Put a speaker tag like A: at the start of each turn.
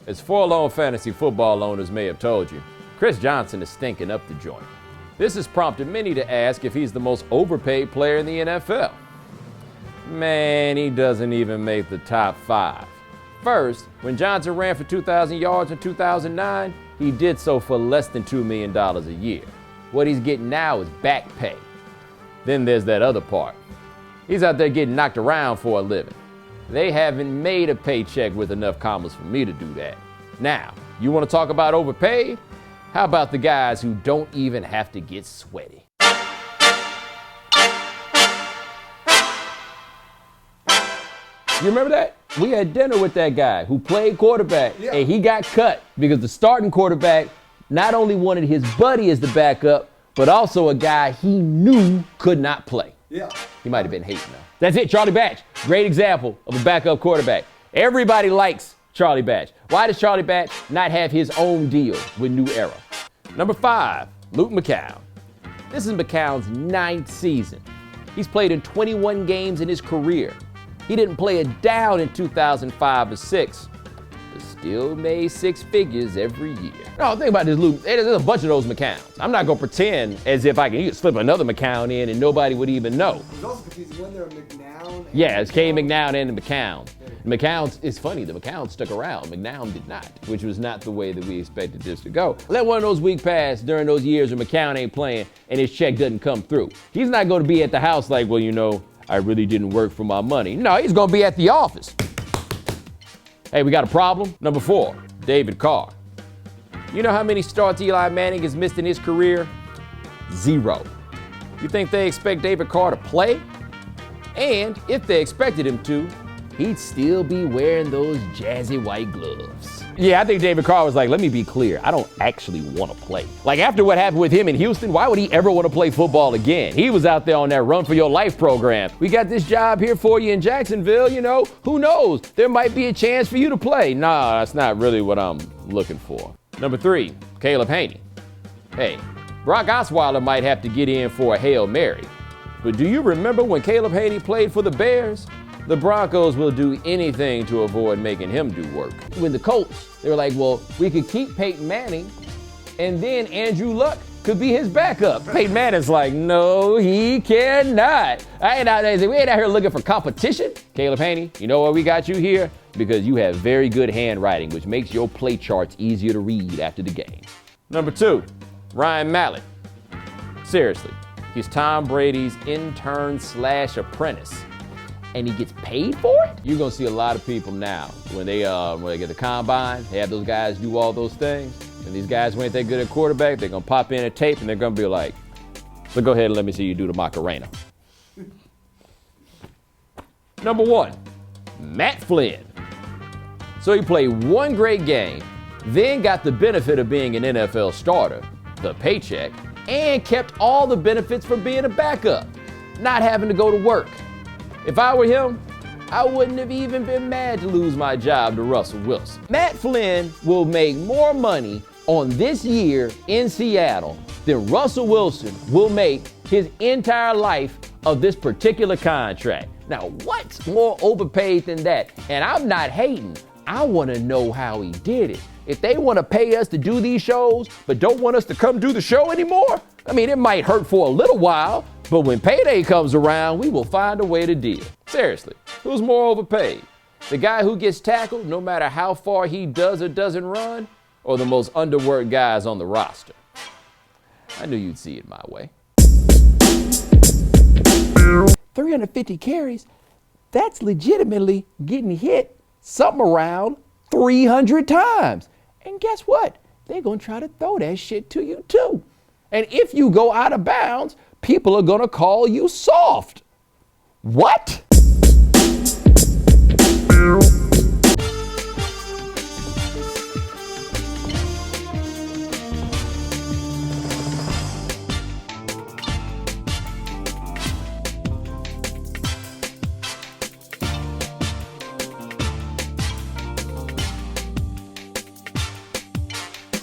A: As forlorn fantasy football owners may have told you, Chris Johnson is stinking up the joint. This has prompted many to ask if he's the most overpaid player in the NFL. Man, he doesn't even make the top 5. First, when Johnson ran for 2,000 yards in 2009, he did so for less than $2 million a year. What he's getting now is back pay. Then there's that other part. He's out there getting knocked around for a living. They haven't made a paycheck with enough commas for me to do that. Now, you want to talk about overpaid? How about the guys who don't even have to get sweaty? You remember that? We had dinner with that guy who played quarterback, and he got cut because the starting quarterback not only wanted his buddy as the backup, but also a guy he knew could not play.
B: Yeah.
A: He might have been hating though. That's it, Charlie Batch. Great example of a backup quarterback. Everybody likes Charlie Batch. Why does Charlie Batch not have his own deal with New Era? Number 5, Luke McCown. This is McCown's 9th season. He's played in 21 games in his career. He didn't play a down in 2005 or 6, but still made 6 figures every year. No, think about this, Luke. There's a bunch of those McCowns. I'm not gonna pretend as if you could slip another McCown in and nobody would even know.
B: It's also confusing when they're McNown.
A: Yeah, it's Kay McNown and the McCown. McCown's, it's funny, the McCown stuck around. McNown did not, which was not the way that we expected this to go. Let one of those weeks pass during those years when McCown ain't playing and his check doesn't come through. He's not gonna be at the house like, well, you know, I really didn't work for my money. No, he's gonna be at the office. Hey, we got a problem? Number 4, David Carr. You know how many starts Eli Manning has missed in his career? 0. You think they expect David Carr to play? And if they expected him to, he'd still be wearing those jazzy white gloves. Yeah, I think David Carr was like, let me be clear, I don't actually want to play. Like after what happened with him in Houston, why would he ever want to play football again? He was out there on that Run for Your Life program. We got this job here for you in Jacksonville, you know, who knows? There might be a chance for you to play. Nah, that's not really what I'm looking for. Number 3, Caleb Haney. Hey, Brock Osweiler might have to get in for a Hail Mary. But do you remember when Caleb Haney played for the Bears? The Broncos will do anything to avoid making him do work. When the Colts, they were like, well, we could keep Peyton Manning and then Andrew Luck could be his backup. Peyton Manning's like, no, he cannot. We ain't out here looking for competition. Caleb Haney, you know why we got you here? Because you have very good handwriting, which makes your play charts easier to read after the game. Number 2, Ryan Mallett. Seriously, he's Tom Brady's intern/apprentice. And he gets paid for it? You're gonna see a lot of people now when they get the combine, they have those guys do all those things. And these guys who ain't that good at quarterback, they're gonna pop in a tape and they're gonna be like, so go ahead and let me see you do the Macarena. Number 1, Matt Flynn. So he played one great game, then got the benefit of being an NFL starter, the paycheck, and kept all the benefits from being a backup, not having to go to work. If I were him, I wouldn't have even been mad to lose my job to Russell Wilson. Matt Flynn will make more money on this year in Seattle than Russell Wilson will make his entire life of this particular contract. Now, what's more overpaid than that? And I'm not hating. I want to know how he did it. If they want to pay us to do these shows, but don't want us to come do the show anymore, I mean, it might hurt for a little while, but when payday comes around, we will find a way to deal. Seriously, who's more overpaid? The guy who gets tackled no matter how far he does or doesn't run, or the most underworked guys on the roster? I knew you'd see it my way. 350 carries, that's legitimately getting hit something around 300 times. And guess what? They're gonna try to throw that shit to you too. And if you go out of bounds, people are gonna call you soft. What?